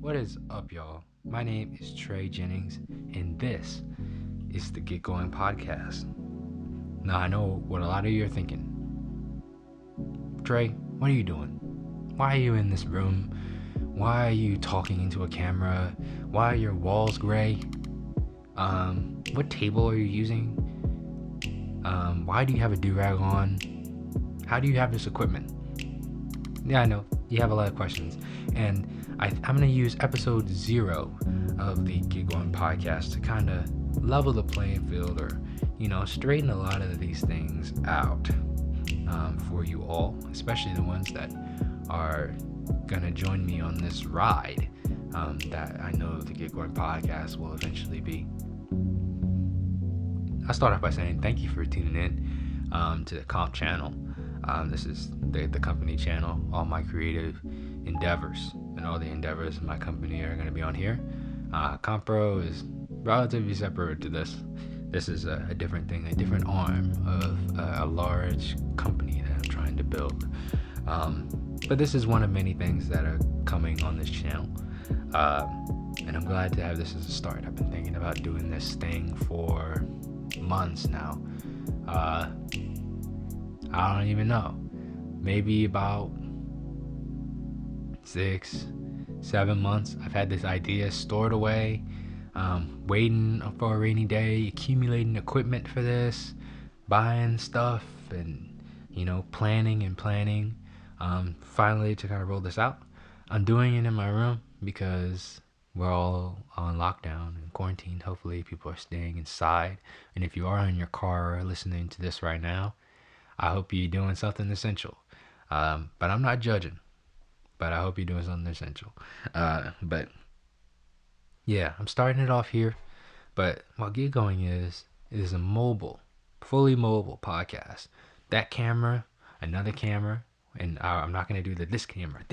What is up, y'all? My name is Trey Jennings, and this is the Get Going Podcast. Now, I know what a lot of you are thinking. Trey, what are you doing? Why are you in this room? Why are you talking into a camera? Why are your walls gray? What table are you using? Why do you have a do-rag on? How do you have this equipment? Yeah, I know. You have a lot of questions. And I'm going to use episode 0 of the Get Going podcast to kind of level the playing field or, straighten a lot of these things out for you all, especially the ones that are going to join me on this ride that I know the Get Going podcast will eventually be. I'll start off by saying thank you for tuning in to the Comp channel. This is the company channel. All my creative endeavors and all the endeavors in my company are going to be on here. Compro is relatively separate to this. This is a different thing, a different arm of a large company that I'm trying to build. But this is one of many things that are coming on this channel. And I'm glad to have this as a start. I've been thinking about doing this thing for months now. I don't even know. Maybe about 6-7 months. I've had this idea stored away, waiting for a rainy day, accumulating equipment for this, buying stuff, and planning. Finally, to kind of roll this out, I'm doing it in my room because we're all on lockdown and quarantine. Hopefully, people are staying inside. And if you are in your car listening to this right now, I hope you're doing something essential. But I'm not judging. But I hope you're doing something essential. But yeah, I'm starting it off here. But what Get Going is a fully mobile podcast. That camera, another camera, and I'm not going to do this camera,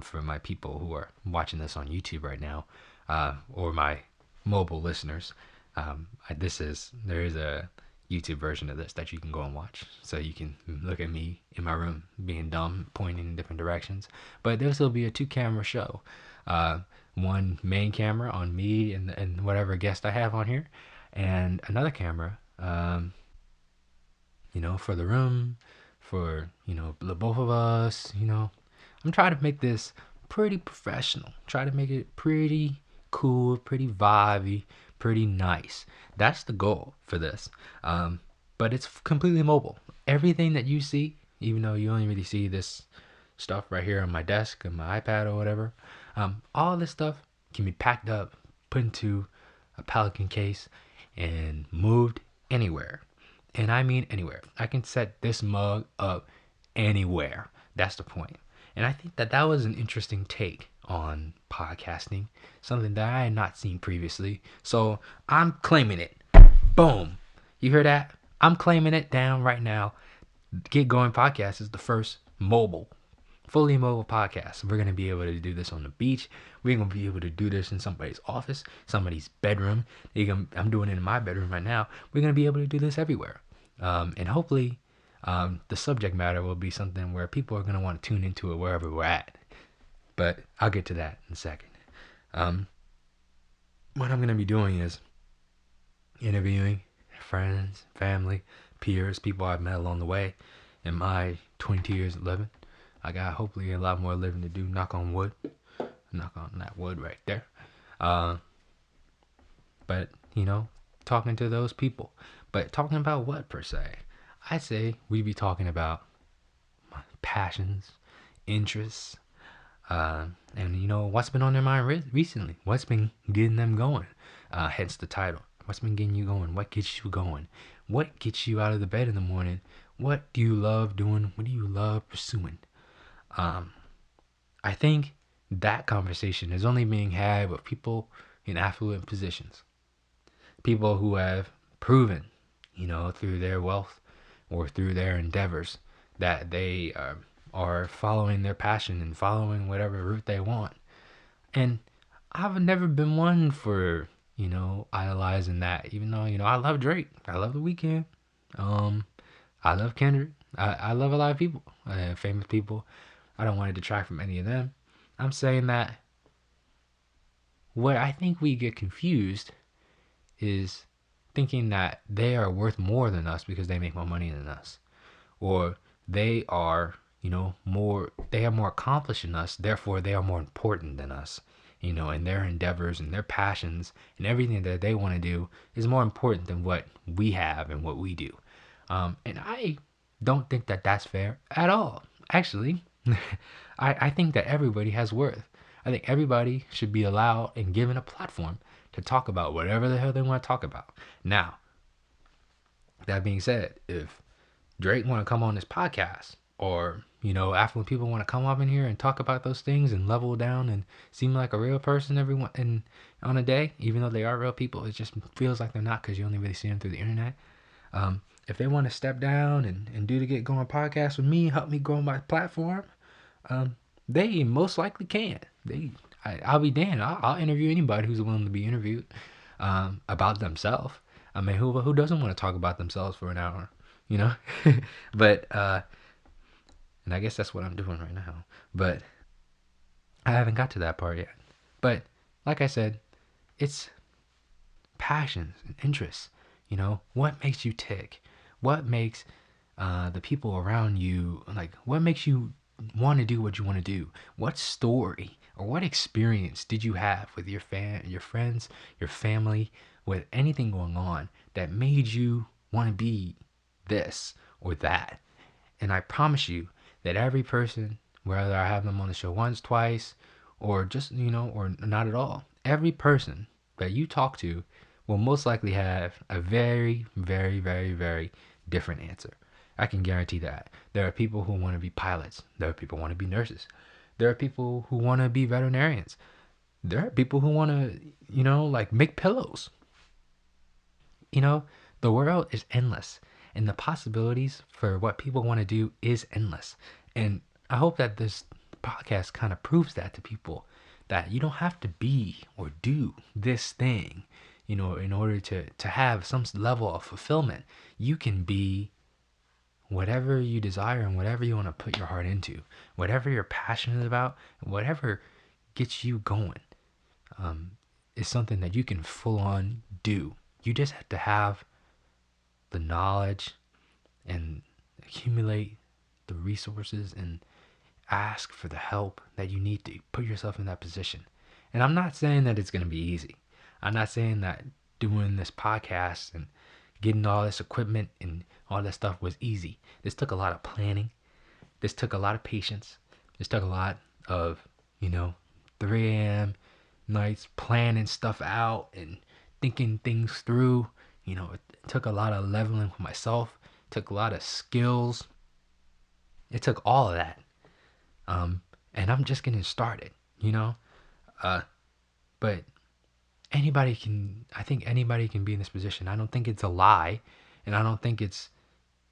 for my people who are watching this on YouTube right now, or my mobile listeners. There is a YouTube version of this that you can go and watch, so you can look at me in my room being dumb, pointing in different directions. But this will be a 2-camera show. One main camera on me and whatever guest I have on here, and another camera, for the room, for the both of us. I'm trying to make this pretty professional. Try to make it pretty cool, pretty vibey, pretty nice. That's the goal for this. But it's completely mobile. Everything that you see, even though you only really see this stuff right here on my desk and my iPad or whatever, all this stuff can be packed up, put into a Pelican case, and moved anywhere. And I mean anywhere. I can set this mug up anywhere. That's the point. And I think that was an interesting take on podcasting, something that I had not seen previously. So I'm claiming it. Boom. You hear that? I'm claiming it down right now. Get Going Podcast is the first fully mobile podcast. We're going to be able to do this on the beach. We're going to be able to do this in somebody's office, somebody's bedroom. I'm doing it in my bedroom right now. We're going to be able to do this everywhere. And hopefully the subject matter will be something where people are going to want to tune into it wherever we're at. But I'll get to that in a second. What I'm going to be doing is interviewing friends, family, peers, people I've met along the way in my 22 years of living. I got hopefully a lot more living to do. Knock on wood. Knock on that wood right there. But, talking to those people. But talking about what per se? I say we be talking about passions, interests, and what's been on their mind recently. What's been getting them going? Hence the title. What's been getting you going? What gets you going? What gets you out of the bed in the morning? What do you love doing? What do you love pursuing? I think that conversation is only being had with people in affluent positions. People who have proven, through their wealth or through their endeavors that they are following their passion and following whatever route they want. And I've never been one for, idolizing that, even though, I love Drake. I love The Weeknd. I love Kendrick. I love a lot of people, famous people. I don't want to detract from any of them. I'm saying that what I think we get confused is thinking that they are worth more than us because they make more money than us, or they are, they are more accomplished than us, therefore they are more important than us. And their endeavors and their passions and everything that they want to do is more important than what we have and what we do. And I don't think that that's fair at all. Actually, I think that everybody has worth. I think everybody should be allowed and given a platform to talk about whatever the hell they want to talk about. Now, that being said, if Drake want to come on this podcast, or affluent people want to come up in here and talk about those things and level down and seem like a real person everyone and on a day, even though they are real people, it just feels like they're not because you only really see them through the internet. If they want to step down and do the Get Going podcast with me, help me grow my platform, they most likely can. I'll be damned. I'll interview anybody who's willing to be interviewed about themselves. I mean, who doesn't want to talk about themselves for an hour, you know? But and I guess that's what I'm doing right now. But I haven't got to that part yet. But like I said, it's passions and interests. What makes you tick? What makes the people around you, like, what makes you want to do what you want to do? What story or what experience did you have with your friends, your family, with anything going on that made you want to be this or that? And I promise you that every person, whether I have them on the show once, twice, or just, or not at all, every person that you talk to will most likely have a very, very, very, very different answer. I can guarantee that. There are people who want to be pilots. There are people who want to be nurses. There are people who want to be veterinarians. There are people who want to, like make pillows. The world is endless, and the possibilities for what people want to do is endless. And I hope that this podcast kind of proves that to people, that you don't have to be or do this thing, in order to have some level of fulfillment. You can be whatever you desire and whatever you want to put your heart into, whatever you're passionate about, whatever gets you going, is something that you can full on do. You just have to have the knowledge and accumulate the resources and ask for the help that you need to put yourself in that position. And I'm not saying that it's going to be easy. I'm not saying that doing this podcast and getting all this equipment and all that stuff was easy. This took a lot of planning. This took a lot of patience. This took a lot of, 3 a.m. nights planning stuff out and thinking things through. It took a lot of leveling with myself. It took a lot of skills. It took all of that. And I'm just getting started, but I think anybody can be in this position. I don't think it's a lie, and I don't think it's,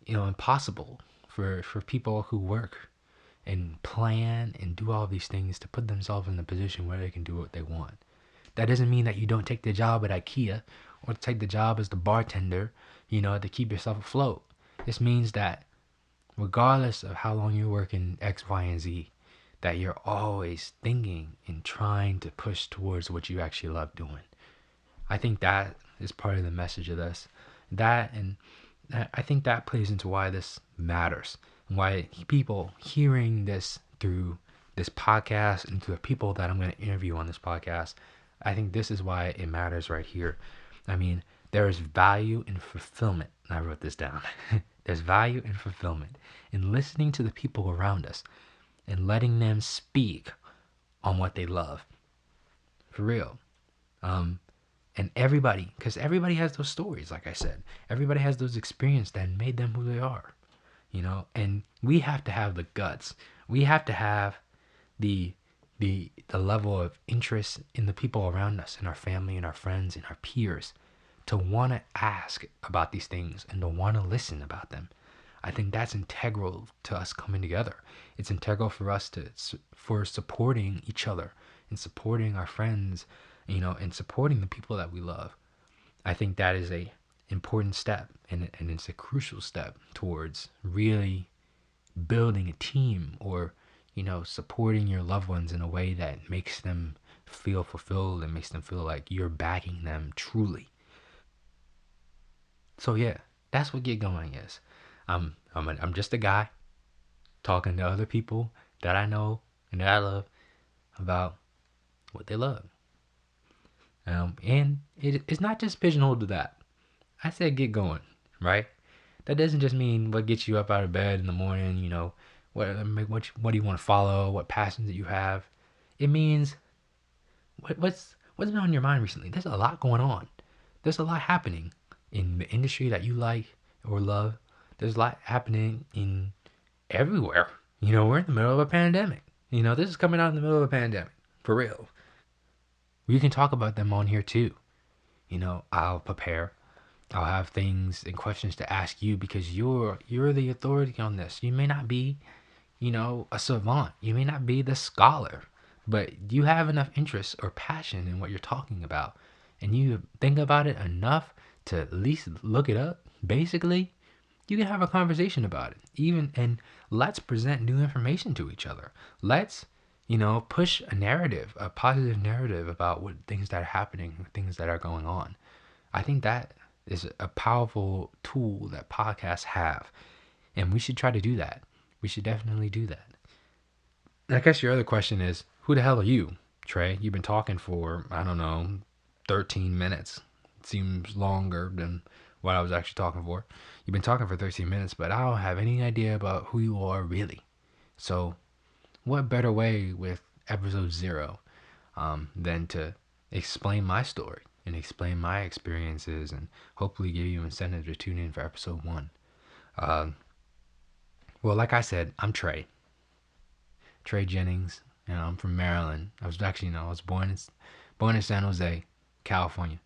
impossible for people who work and plan and do all these things to put themselves in a position where they can do what they want. That doesn't mean that you don't take the job at IKEA or take the job as the bartender, to keep yourself afloat. This means that regardless of how long you're working X, Y, and Z, that you're always thinking and trying to push towards what you actually love doing. I think that is part of the message of this. And I think that plays into why this matters, and why people hearing this through this podcast and to the people that I'm going to interview on this podcast, I think this is why it matters right here. I mean, there is value in fulfillment. I wrote this down. There's value in fulfillment in listening to the people around us and letting them speak on what they love. For real. And everybody, because everybody has those stories, like I said. Everybody has those experiences that made them who they are. And we have to have the guts. We have to have the level of interest in the people around us, in our family, in our friends, in our peers, to want to ask about these things and to want to listen about them. I think that's integral to us coming together. It's integral for us for supporting each other and supporting our friends, and supporting the people that we love. I think that is a important step, and it's a crucial step towards really building a team, or supporting your loved ones in a way that makes them feel fulfilled and makes them feel like you're backing them truly. So yeah, that's what Get Going is. I'm just a guy talking to other people that I know and that I love about what they love. And it's not just pigeonholed to that. I said get going, right? That doesn't just mean what gets you up out of bed in the morning, what do you want to follow, what passions that you have. It means what's been on your mind recently. There's a lot going on. There's a lot happening in the industry that you like or love. There's a lot happening in everywhere. We're in the middle of a pandemic. This is coming out in the middle of a pandemic. For real. We can talk about them on here too. I'll prepare. I'll have things and questions to ask you because you're the authority on this. You may not be, a savant. You may not be the scholar, but you have enough interest or passion in what you're talking about, and you think about it enough to at least look it up. Basically, you can have a conversation about it. And let's present new information to each other. Let's, push a narrative, a positive narrative about what things that are happening, things that are going on. I think that is a powerful tool that podcasts have, and we should try to do that. We should definitely do that. And I guess your other question is, who the hell are you, Trey? You've been talking for, I don't know, 13 minutes. It seems longer than what I was actually talking for. You've been talking for 13 minutes, but I don't have any idea about who you are really. So, what better way with episode 0 than to explain my story and explain my experiences and hopefully give you incentive to tune in for episode 1. Well, like I said, I'm Trey Jennings. I'm from Maryland. I was born in San Jose, California.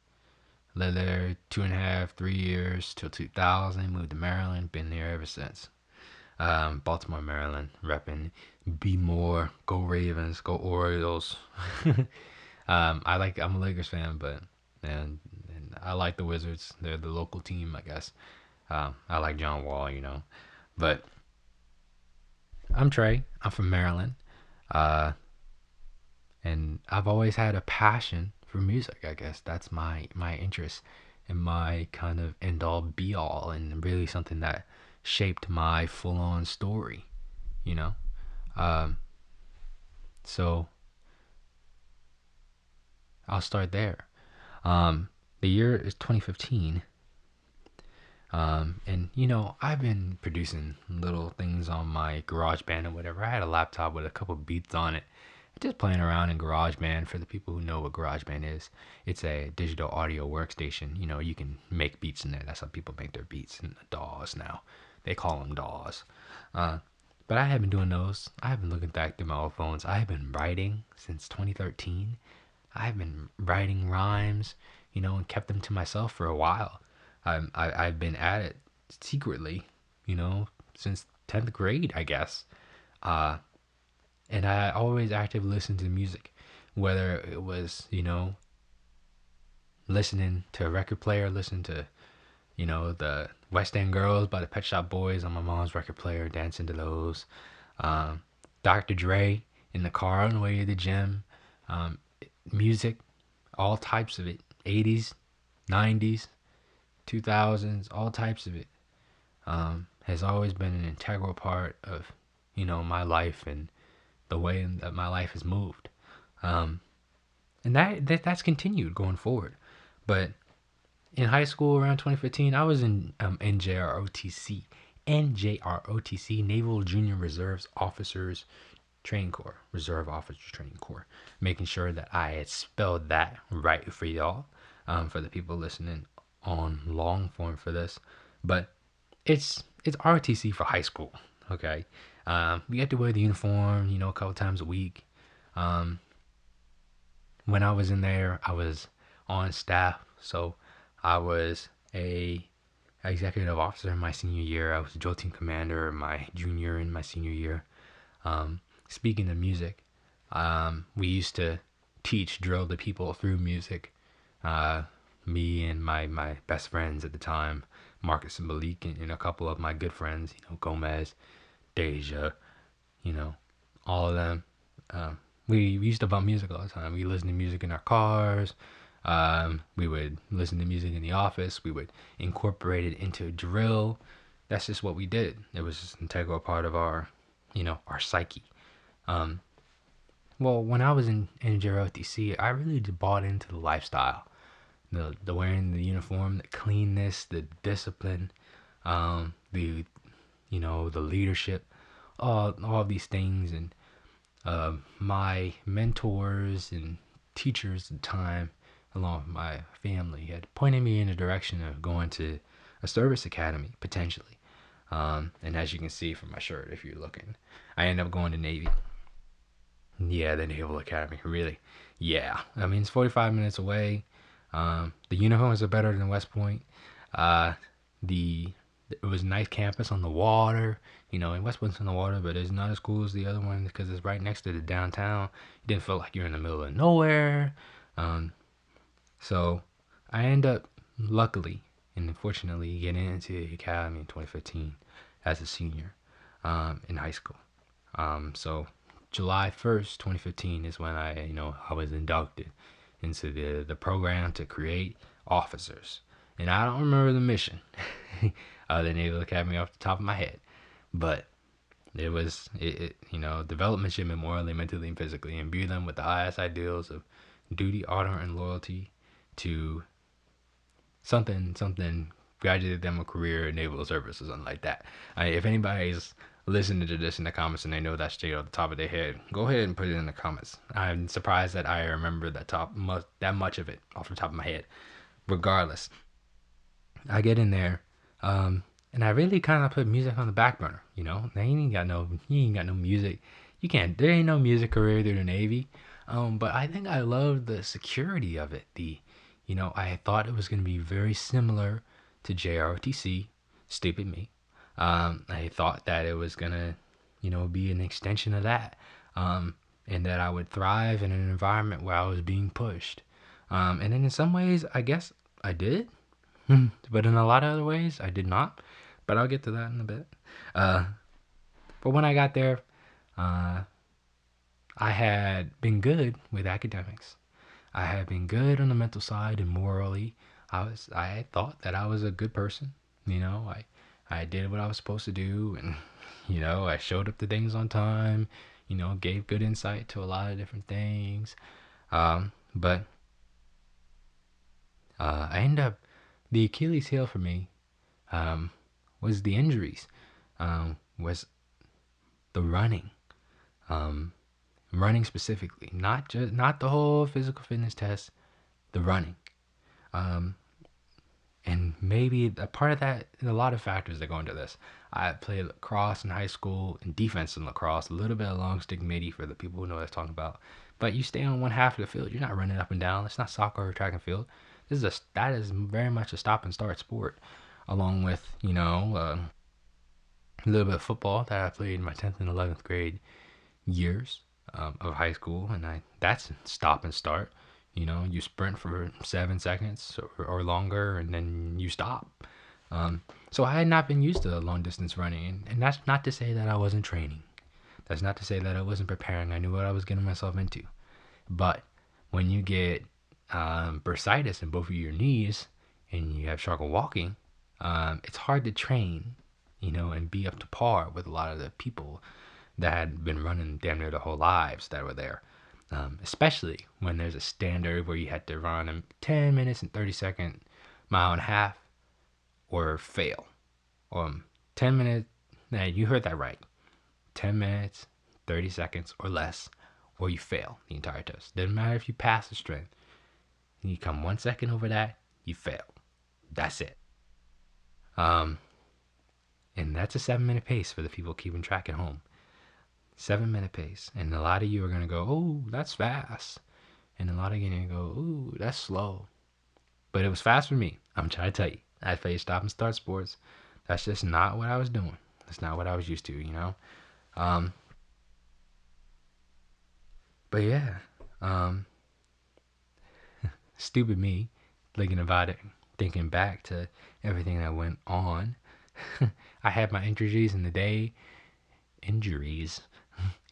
Lived there 2.5, 3 years till 2000. Moved to Maryland. Been there ever since. Baltimore, Maryland, repping. Be more. Go Ravens. Go Orioles. I'm a Lakers fan, but and I like the Wizards. They're the local team, I guess. I like John Wall, But I'm Trey. I'm from Maryland. Uh, and I've always had a passion for music. I guess that's my interest and my kind of end all be all, and really something that shaped my full on story. You know, um, so I'll start there. The year is 2015. And I've been producing little things on my GarageBand or whatever. I had a laptop with a couple beats on it, just playing around in GarageBand. For the people who know what GarageBand is, it's a digital audio workstation. You can make beats in there. That's how people make their beats in the DAWs now. They call them DAWs. But I have been doing those. I have been looking back through my old phones. I have been writing since 2013. I've been writing rhymes, and kept them to myself for a while. I've been at it secretly, since 10th grade, I guess. Uh, and I always actively listened to music, whether it was, listening to a record player, listen to, the West End Girls by the Pet Shop Boys on my mom's record player, dancing to those. Um, Dr. Dre in the car on the way to the gym. Um, Music, all types of it, 80s, 90s, 2000s, all types of it, has always been an integral part of, my life and the way that my life has moved. Um, and that's continued going forward. But in high school around 2015, I was in NJROTC, Naval Junior Reserves Officers Training Corps, Reserve Officers Training Corps, making sure that I had spelled that right for y'all, for the people listening on long form for this. But it's ROTC for high school, okay? We had to wear the uniform, a couple times a week. Um, when I was in there, I was on staff, so I was a executive officer in my senior year. I was a drill team commander in my junior and my senior year. Speaking of music, we used to drill the people through music. Me and my best friends at the time, Marcus and Malik, and a couple of my good friends, Gomez, Deja, you know, all of them. We used to bump music all the time. We listened to music in our cars. We would listen to music in the office. We would incorporate it into drill. That's just what we did. It was just an integral part of our, our psyche. Um, well, when I was in JROTC, I really just bought into the lifestyle, the wearing the uniform, the cleanness, the discipline, the the leadership, all of these things, and my mentors and teachers at the time, along with my family, had pointed me in the direction of going to a service academy potentially. And as you can see from my shirt, if you're looking, I ended up going to Navy. Yeah, the Naval Academy, really. Yeah, I mean, it's 45 minutes away. The uniforms are better than West Point. Uh, the it was a nice campus on the water. And West Point's on the water, but it's not as cool as the other one because it's right next to the downtown. You didn't feel like you're in the middle of nowhere. Um, so I end up luckily and unfortunately getting into the academy in 2015 as a senior in high school. So July 1st, 2015 is when I was inducted into the program to create officers. And I don't remember the mission of the Naval Academy off the top of my head, but it was develop midshipmen morally, mentally, and physically, imbue them with the highest ideals of duty, honor, and loyalty to something, graduate them a career in naval service or something like that. If anybody's listening to this in the comments and they know that straight off the top of their head, go ahead and put it in the comments. I'm surprised that I remember that much of it off the top of my head. Regardless, I get in there, and I really kind of put music on the back burner. They ain't got no, you ain't got no music. You can't. There ain't no music career through the Navy. But I think I love the security of it. I thought it was going to be very similar to JROTC. Stupid me. I thought that it was gonna, be an extension of that, and that I would thrive in an environment where I was being pushed. And then in some ways, I guess I did, but in a lot of other ways, I did not. But I'll get to that in a bit. But when I got there, I had been good with academics. I had been good on the mental side and morally. I thought that I was a good person. I did what I was supposed to do, and I showed up to things on time. Gave good insight to a lot of different things. But I ended up the Achilles heel for me was the injuries, was the running. Running specifically, not the whole physical fitness test, the running. And maybe a part of that, a lot of factors that go into this. I played lacrosse in high school and defense in lacrosse, a little bit of long stick midi for the people who know what I'm talking about. But you stay on one half of the field. You're not running up and down. It's not soccer or track and field. That is very much a stop and start sport, along with a little bit of football that I played in my 10th and 11th grade years of high school, and that's stop and start. You sprint for 7 seconds or longer, and then you stop. So I had not been used to long distance running, and that's not to say that I wasn't training. That's not to say that I wasn't preparing. I knew what I was getting myself into. But when you get bursitis in both of your knees and you have struggle walking, it's hard to train, and be up to par with a lot of the people that had been running damn near their whole lives that were there. Especially when there's a standard where you had to run a 10 minutes and 30-second mile and a half or fail. 10 minutes, now you heard that right. 10 minutes, 30 seconds or less, or you fail the entire test. Doesn't matter if you pass the strength. You come 1 second over that, you fail. That's it. And that's a 7-minute pace for the people keeping track at home. 7-minute pace. And a lot of you are going to go, oh, that's fast. And a lot of you are going to go, ooh, that's slow. But it was fast for me. I'm trying to tell you. I played stop and start sports. That's just not what I was doing. That's not what I was used to, But yeah. Stupid me thinking about it, thinking back to everything that went on. I had my injuries in the day. Injuries.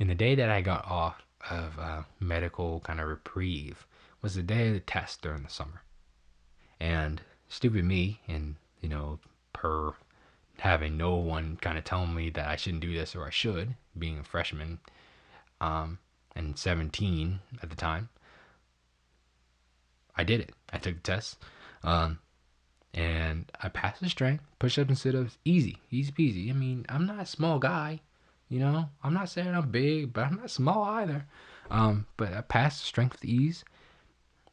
And the day that I got off of medical kind of reprieve was the day of the test during the summer. And stupid me, and per having no one kind of telling me that I shouldn't do this or I should, being a freshman um, and 17 at the time, I did it. I took the test. Um, and I passed the strength, push ups and sit ups, easy, easy peasy. I mean, I'm not a small guy, I'm not saying I'm big, but I'm not small either. But I passed the strength with ease,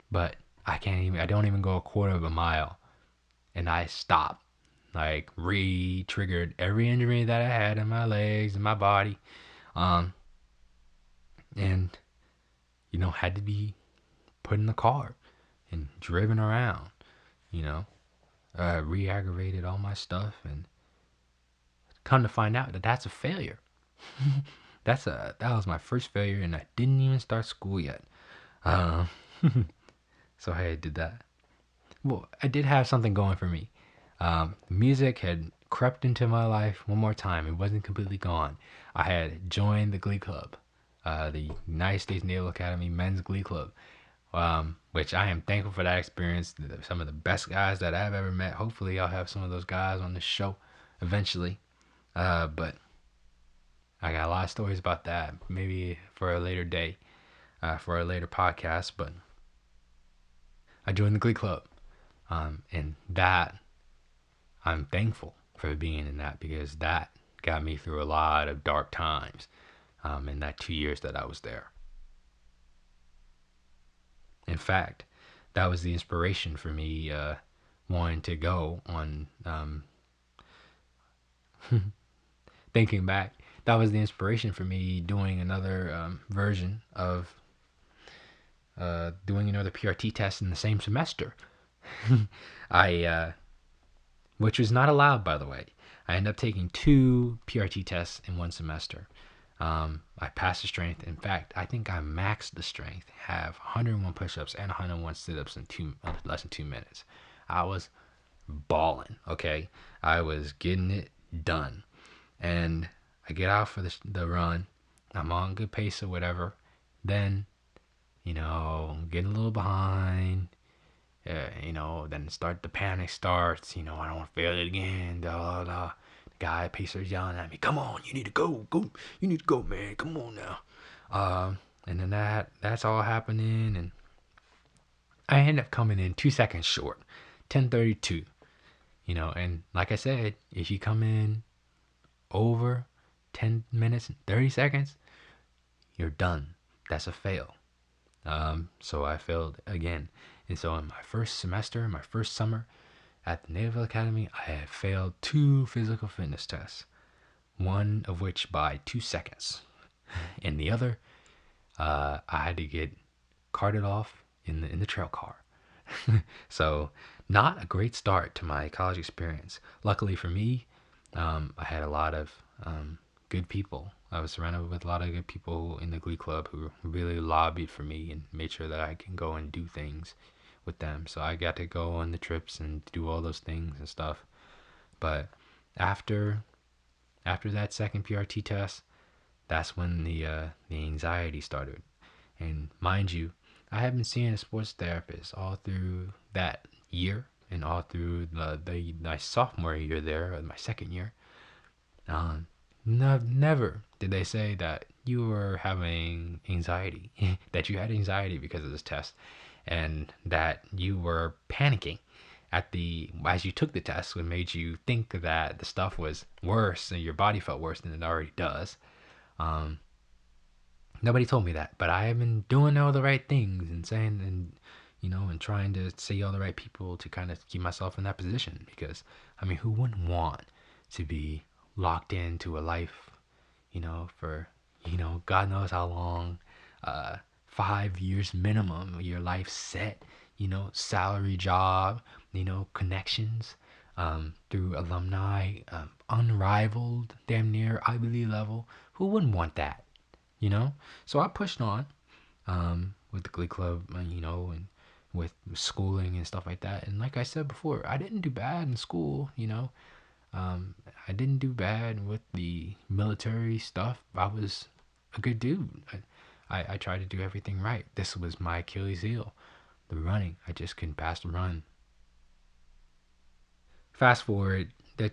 but I don't even go a quarter of a mile, and I stopped. Like, re triggered every injury that I had in my legs and my body. Um, and, had to be put in the car and driven around, you know, re aggravated all my stuff, and come to find out that that's a failure. That was my first failure, and I didn't even start school yet. Um, so hey, I did that. Well, I did have something going for me. Music had crept into my life one more time. It wasn't completely gone. I had joined the Glee Club, the United States Naval Academy Men's Glee Club, which I am thankful for that experience. Some of the best guys that I've ever met. Hopefully, I'll have some of those guys on the show eventually. But I got a lot of stories about that. Maybe for a later day, for a later podcast. But I joined the Glee Club, and that I'm thankful for being in that, because that got me through a lot of dark times in that 2 years that I was there. In fact, that was the inspiration for me wanting to go on. Thinking back, that was the inspiration for me doing another version of doing another PRT test in the same semester. I which was not allowed, by the way. I ended up taking 2 PRT tests in one semester. I passed the strength. In fact, I think I maxed the strength, have 101 push-ups and 101 sit-ups in less than 2 minutes. I was balling, okay? I was getting it done. And I get out for the run. I'm on good pace or whatever. Then, getting a little behind. Then the panic starts. I don't want to fail it again. Da da. The guy pacer's yelling at me, "Come on, you need to go, you need to go, man. Come on now." And then that's all happening, and I end up coming in 2 seconds short, 10:32. And like I said, if you come in over 10 minutes and 30 seconds, you're done. That's a fail. So I failed again. And so in my first semester, my first summer at the Naval Academy, I had failed 2 physical fitness tests, one of which by 2 seconds. And the other, I had to get carted off in the trail car. So not a great start to my college experience. Luckily for me, I had a lot of good people. I was surrounded with a lot of good people in the Glee Club who really lobbied for me and made sure that I can go and do things with them. So I got to go on the trips and do all those things and stuff. But after that second PRT test, that's when the anxiety started. And mind you, I have been seeing a sports therapist all through that year and all through my sophomore year there, or my second year. Never did they say that you were having anxiety, that you had anxiety because of this test, and that you were panicking as you took the test, what made you think that the stuff was worse and your body felt worse than it already does. Um, Nobody told me that, but I have been doing all the right things and saying and trying to see all the right people to kind of keep myself in that position, because I mean, who wouldn't want to be locked into a life, for God knows how long, 5 years minimum, your life set, salary job, connections, through alumni, unrivaled, damn near Ivy League level. Who wouldn't want that? So I pushed on with the Glee Club, and with schooling and stuff like that. And like I said before, I didn't do bad in school. I didn't do bad with the military stuff. I was a good dude. I tried to do everything right. This was my Achilles heel, the running. I just couldn't pass the run. Fast forward, I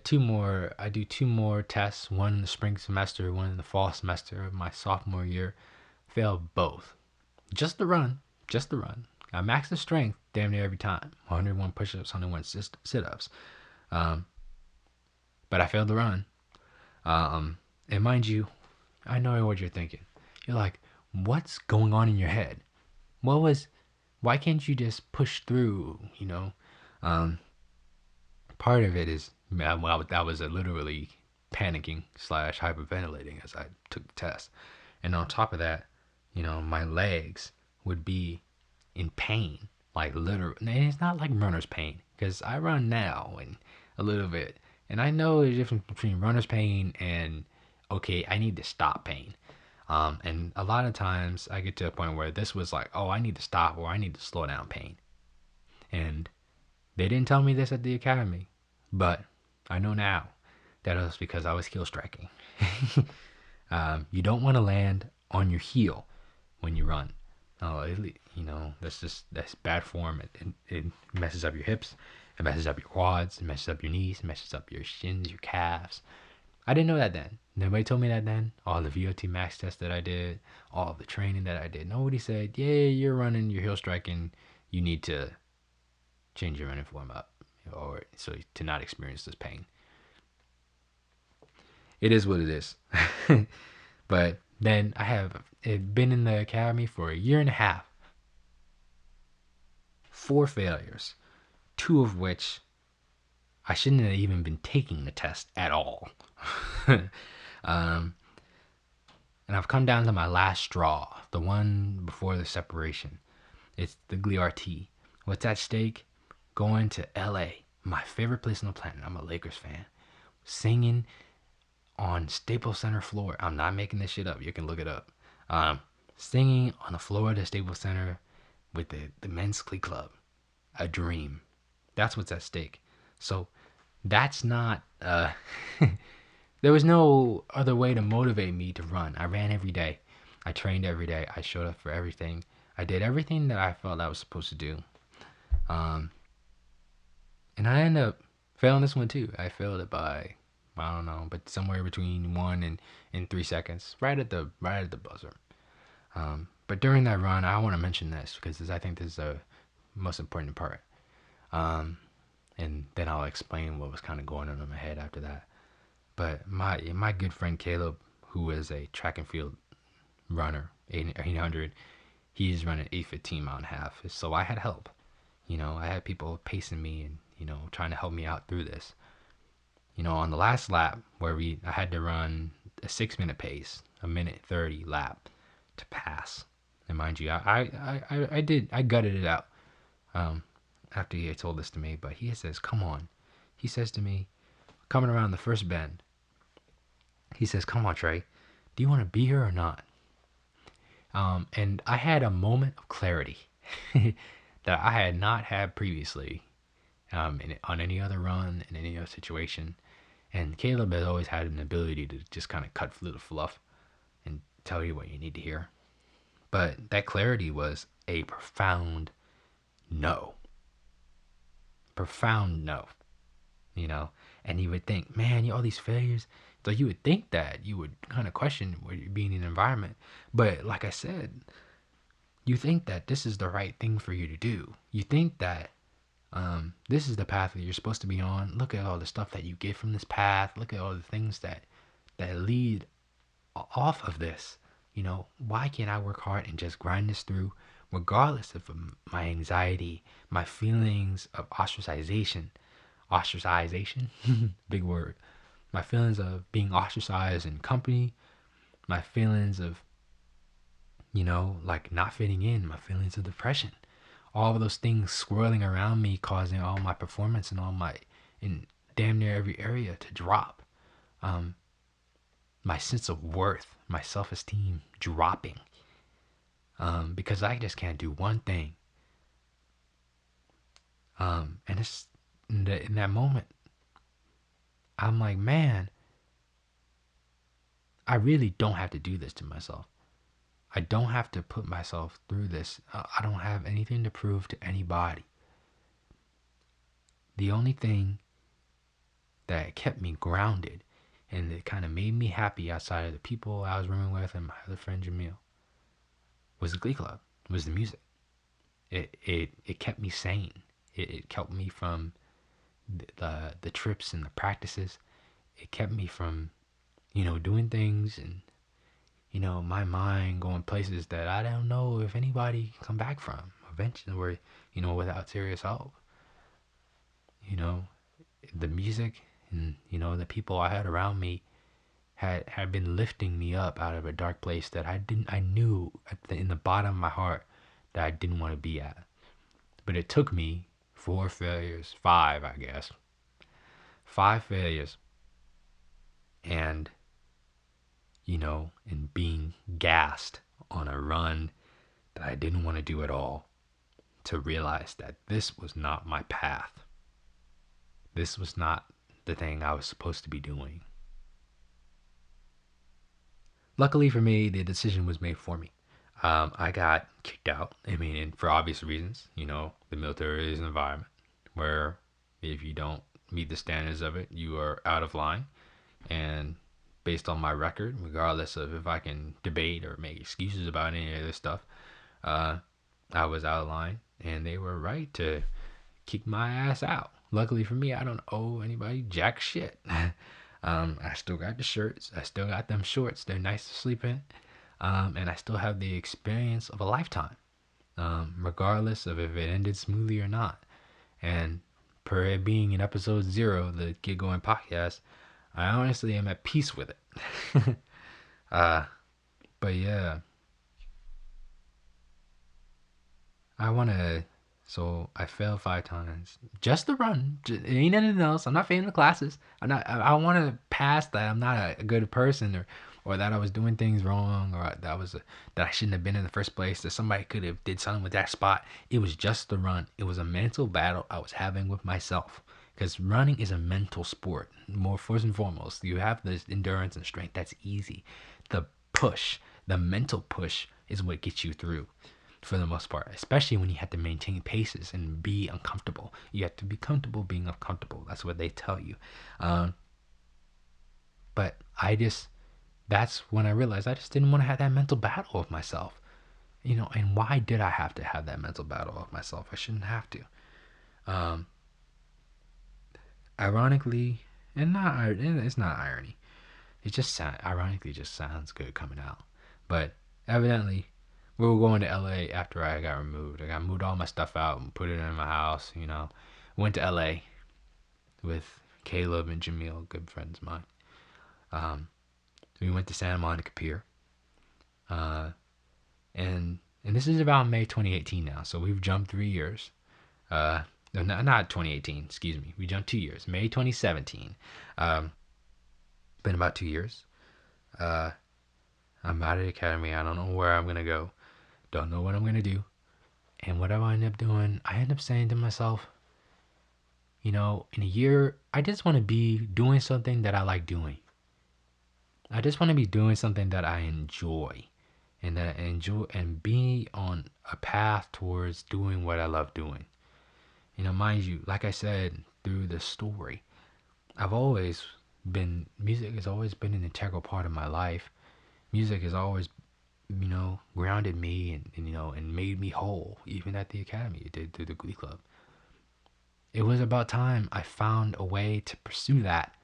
do two more tests, one in the spring semester, one in the fall semester of my sophomore year. Failed both. Just the run, just the run. I maxed the strength damn near every time. 101 push-ups, 101 sit-ups. Um, but I failed the run. And mind you, I know what you're thinking. You're like, what's going on in your head? Why can't you just push through, Um, part of it is, well, that was literally panicking slash hyperventilating as I took the test. And on top of that, my legs would be in pain, like literally. And it's not like runner's pain, because I run now and a little bit. And I know the difference between runner's pain and, okay, I need to stop pain. And a lot of times I get to a point where this was like, oh, I need to stop or I need to slow down pain. And they didn't tell me this at the academy, but I know now that it was because I was heel striking. You don't want to land on your heel when you run. That's bad form. It messes up your hips, it messes up your quads, it messes up your knees, it messes up your shins, your calves. I didn't know that then. Nobody told me that then. All the VO2 max tests that I did, all the training that I did, nobody said, yeah, you're running, you're heel striking, you need to change your running form up, or so to not experience this pain. It is what it is. But then I have been in the academy for a year and a half. 4 failures, 2 of which I shouldn't have even been taking the test at all. And I've come down to my last straw, the one before the separation. It's the PRT. What's at stake? Going to LA, my favorite place on the planet. I'm a Lakers fan. Singing on Staples Center floor. I'm not making this shit up. You can look it up. Singing on the floor of the Staples Center with the men's glee club. A dream. That's what's at stake. So that's not there was no other way to motivate me to run. I ran every day. I trained every day. I showed up for everything. I did everything that I felt I was supposed to do. And I ended up failing this one too. I failed it by, I don't know, but somewhere between 1 and 3 seconds, right at the buzzer. But during that run, I want to mention this because I think this is the most important part. And then I'll explain what was kind of going on in my head after that. But my good friend Caleb, who is a track and field runner, 800, he's running 8:15 mile and a half. So I had help. I had people pacing me and trying to help me out through this. On the last lap where I had to run a 6-minute pace, a 1:30 lap to pass. And mind you, I gutted it out after he had told this to me. But he says, "Come on," he says to me, coming around the first bend. He says, "Come on, Trey, do you want to be here or not?" And I had a moment of clarity that I had not had previously on any other run, in any other situation. And Caleb has always had an ability to just kind of cut through the fluff and tell you what you need to hear. But that clarity was a profound no. Profound no. And you would think, man, all these failures. So you would think that you would kind of question where you're being in an environment. But like I said, you think that this is the right thing for you to do. You think that this is the path that you're supposed to be on. Look at all the stuff that you get from this path. Look at all the things that lead off of this. Why can't I work hard and just grind this through, regardless of my anxiety, my feelings of ostracization, big word, my feelings of being ostracized in company, my feelings of, like not fitting in, my feelings of depression, all of those things swirling around me, causing all my performance and in damn near every area to drop. My sense of worth, my self-esteem dropping, because I just can't do one thing. And it's in that moment, I'm like, man, I really don't have to do this to myself. I don't have to put myself through this. I don't have anything to prove to anybody. The only thing that kept me grounded and it kind of made me happy outside of the people I was rooming with and my other friend Jamil was the Glee Club, was the music. It kept me sane. It kept me from the trips and the practices. It kept me from, doing things and, my mind going places that I don't know if anybody can come back from eventually, or, without serious help. The music and, the people I had around me had been lifting me up out of a dark place that I knew in the bottom of my heart that I didn't want to be at. But it took me 5, I guess. 5 failures and, and being gassed on a run that I didn't want to do at all to realize that this was not my path. This was not the thing I was supposed to be doing. Luckily for me, the decision was made for me. I got kicked out. I mean, and for obvious reasons. The military is an environment where if you don't meet the standards of it, you are out of line. And based on my record, regardless of if I can debate or make excuses about any of this stuff, I was out of line, and they were right to kick my ass out. Luckily for me, I don't owe anybody jack shit. I still got the shirts. I still got them shorts. They're nice to sleep in. And I still have the experience of a lifetime, regardless of if it ended smoothly or not. And per it being in episode 0, the Get Going podcast, I honestly am at peace with it. But yeah, so I failed 5 times. Just the run. It ain't anything else. I'm not failing the classes. I want to pass that I'm not a good person, or that I was doing things wrong, or that I shouldn't have been in the first place, that somebody could have did something with that spot. It was just the run. It was a mental battle I was having with myself. Because running is a mental sport. More first and foremost, you have this endurance and strength. That's easy. The push, the mental push, is what gets you through for the most part, especially when you have to maintain paces and be uncomfortable. You have to be comfortable being uncomfortable. That's what they tell you. But that's when I realized I just didn't want to have that mental battle with myself. And why did I have to have that mental battle with myself? I shouldn't have to. Ironically, it's not irony. It just ironically just sounds good coming out. But evidently, we were going to LA after I got removed. I got moved all my stuff out and put it in my house. Went to LA with Caleb and Jamil, good friends of mine. We went to Santa Monica Pier. And this is about May 2018 now, so we've jumped 3 years. No, not 2018, excuse me. We jumped 2 years. May 2017. Been about 2 years. I'm out of the academy. I don't know where I'm going to go. Don't know what I'm going to do. And what I end up doing, I end up saying to myself, in a year, I just want to be doing something that I like doing. I just want to be doing something that I enjoy. And be on a path towards doing what I love doing. Mind you, like I said, through the story, music has always been an integral part of my life. Music has always, grounded me and made me whole, even at the academy. It did through the Glee Club. It was about time I found a way to pursue that,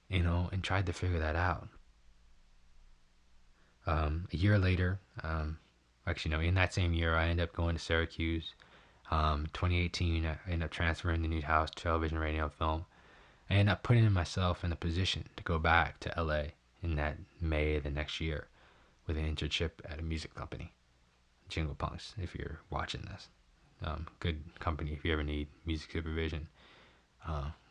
and tried to figure that out. A year later, in that same year, I ended up going to Syracuse. 2018, I ended up transferring to Newhouse Television, Radio, Film. I ended up putting myself in a position to go back to LA in that May of the next year with an internship at a music company, Jingle Punks, if you're watching this. Good company if you ever need music supervision.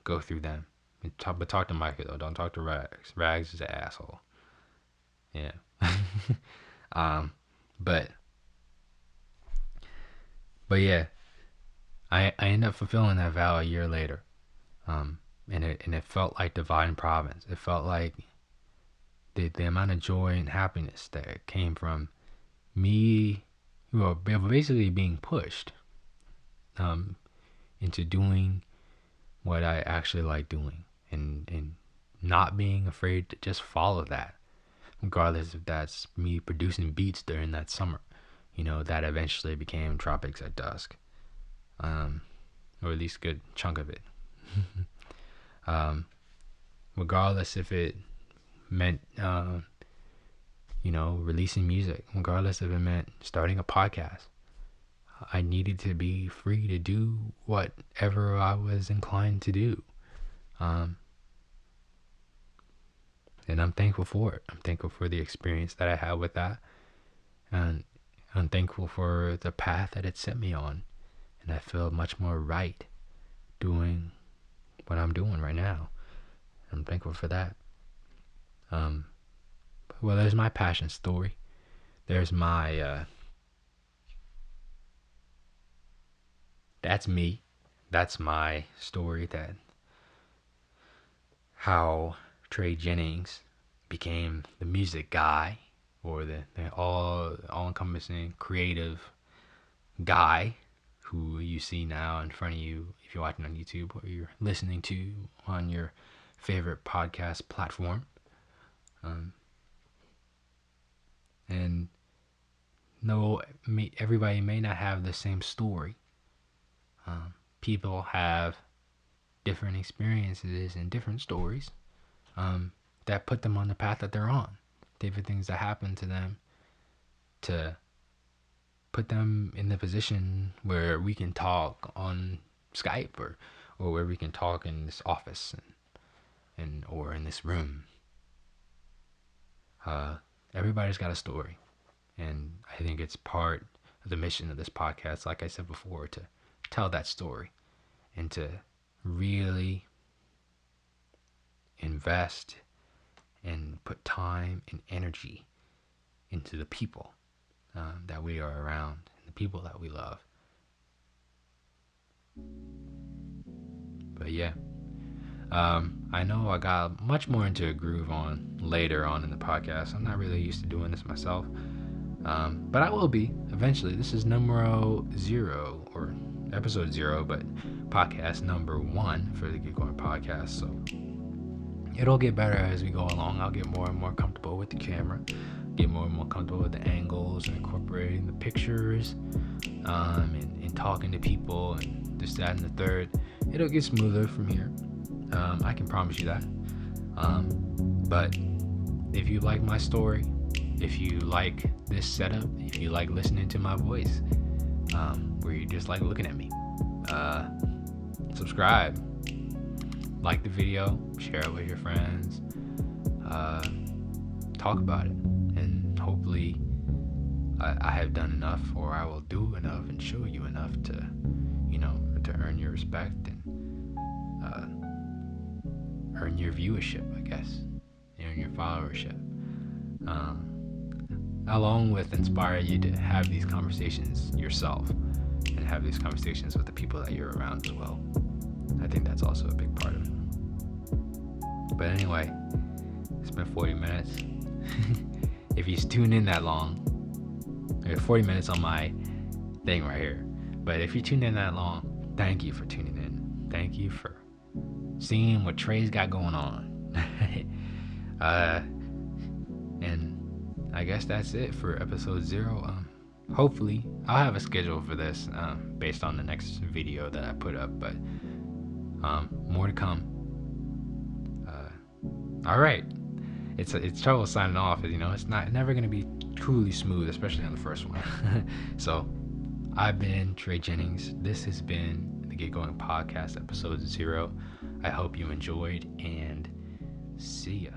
Go through them. But talk to Micah, though. Don't talk to Rags. Rags is an asshole. Yeah. But yeah, I ended up fulfilling that vow a year later. And it felt like divine providence. It felt like the amount of joy and happiness that came from me, well, basically being pushed into doing what I actually like doing, and not being afraid to just follow that, regardless if that's me producing beats during that summer, that eventually became Tropics at Dusk, or at least a good chunk of it. Regardless if it meant, releasing music, regardless if it meant starting a podcast, I needed to be free to do whatever I was inclined to do. And I'm thankful for it. I'm thankful for the experience that I had with that. And I'm thankful for the path that it set me on. And I feel much more right doing what I'm doing right now. I'm thankful for that. Well, there's my passion story. There's my, that's me. That's my story, that how Trey Jennings became the music guy, or the all-encompassing creative guy who you see now in front of you if you're watching on YouTube, or you're listening to on your favorite podcast platform. And no, everybody may not have the same story. People have different experiences and different stories that put them on the path that they're on. Different things that happen to them to put them in the position where we can talk on Skype, or where we can talk in this office and or in this room. Everybody's got a story, and I think it's part of the mission of this podcast, like I said before, to tell that story and to really invest and put time and energy into the people that we are around, and the people that we love. But yeah, I know I got much more into a groove on later on in the podcast. I'm not really used to doing this myself, but I will be eventually. This is numero 0, or episode 0, but podcast number 1 for the Get Going podcast. So it'll get better as we go along. I'll get more and more comfortable with the camera, get more and more comfortable with the angles and incorporating the pictures, and talking to people and this, that, and the third. It'll get smoother from here. I can promise you that. But if you like my story, if you like this setup, if you like listening to my voice, where you just like looking at me, subscribe, like the video, share it with your friends, talk about it, and hopefully I have done enough, or I will do enough and show you enough to earn your respect and earn your viewership, I guess, earn your followership, along with inspire you to have these conversations yourself and have these conversations with the people that you're around as well. I think that's also a big part of it. But anyway, it's been 40 minutes. If you tune in that long, 40 minutes on my thing right here. But if you tune in that long, thank you for tuning in. Thank you for seeing what Trey's got going on. And I guess that's it for episode 0. Hopefully I'll have a schedule for this based on the next video that I put up, but more to come. All right, it's trouble signing off. It's never gonna be truly smooth, especially on the first one. So I've been Trey Jennings. This has been the Get Going podcast, episode 0. I hope you enjoyed, and see ya.